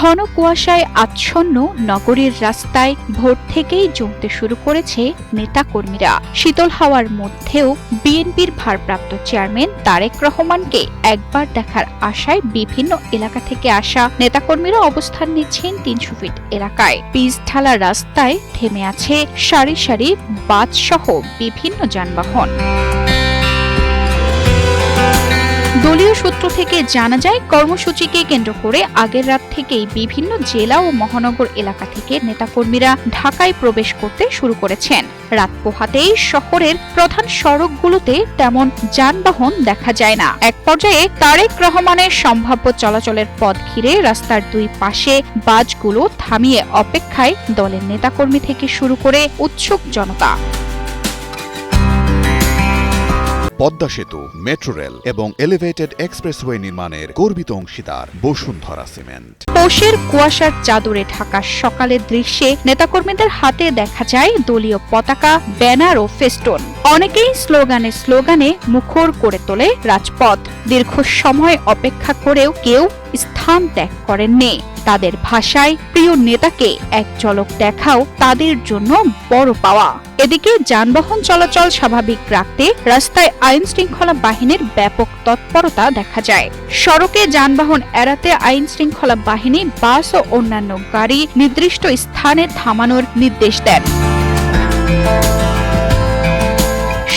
ঘন কুয়াশায় আচ্ছন্ন নগরীর রাস্তায় ভোর থেকেই জমতে শুরু করেছে নেতাকর্মীরা। শীতল হাওয়ার মধ্যেও বিএনপির ভারপ্রাপ্ত চেয়ারম্যান তারেক রহমানকে একবার দেখার আশায় বিভিন্ন এলাকা থেকে আসা নেতাকর্মীরা অবস্থান নিচ্ছেন ৩০০ ফিট এলাকায়। পিচ ঢালা রাস্তায় থেমে আছে সারি সারি বাস সহ বিভিন্ন যানবাহন। দলীয় সূত্র থেকে জানা যায়, কর্মসূচিকে কেন্দ্র করে আগের রাত থেকেই বিভিন্ন জেলা ও মহানগর এলাকা থেকে নেতাকর্মীরা ঢাকায় প্রবেশ করতে শুরু করেছেন। রাত পোহাতেই শহরের প্রধান সড়কগুলোতে তেমন যানবাহন দেখা যায় না। এক পর্যায়ে তারেক রহমানের সম্ভাব্য চলাচলের পথ ঘিরে রাস্তার দুই পাশে বাসগুলো থামিয়ে অপেক্ষায় দলের নেতাকর্মী থেকে শুরু করে উৎসুক জনতা। পদ্মা সেতু, মেট্রো রেল এবং এলিভেটেড এক্সপ্রেসওয়ে নির্মাণের গর্বিত অংশীদার বসুন্ধরা সিমেন্ট। পৌষের কুয়াশার চাদরে ঢাকা সকালের দৃশ্যে নেতাকর্মীদের হাতে দেখা যায় দলীয় পতাকা, ব্যানার ও ফেস্টুন। অনেকেই স্লোগানে মুখর করে তোলে রাজপথ। দীর্ঘ সময় অপেক্ষা করেও কেউ স্থান ত্যাগ করেননি। তাদের ভাষায় প্রিয় নেতাকে এক ঝলক দেখাও তাদের জন্য বড় পাওয়া। এদিকে যানবাহন চলাচল স্বাভাবিক রাখতে রাস্তায় আইন শৃঙ্খলা বাহিনীর ব্যাপক তৎপরতা দেখা যায়। সড়কে যানবাহন এড়াতে আইন শৃঙ্খলা বাহিনী বাস ও অন্যান্য গাড়ি নির্দিষ্ট স্থানে থামানোর নির্দেশ দেন।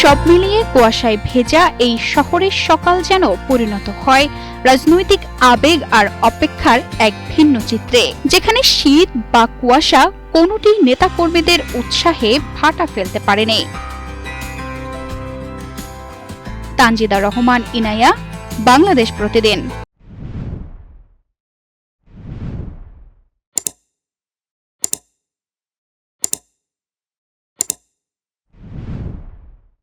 সব মিলিয়ে কুয়াশায় ভেজা এই শহরের সকাল যেন পরিণত হয় রাজনৈতিক আবেগ আর অপেক্ষার এক ভিন্ন চিত্রে, যেখানে শীত বা কুয়াশা কোনোটি নেতাকর্মীদের উৎসাহে ফাটা ফেলতে পারেনি। তানজিদা রহমান, ইনায়া, বাংলাদেশ প্রতিদিন।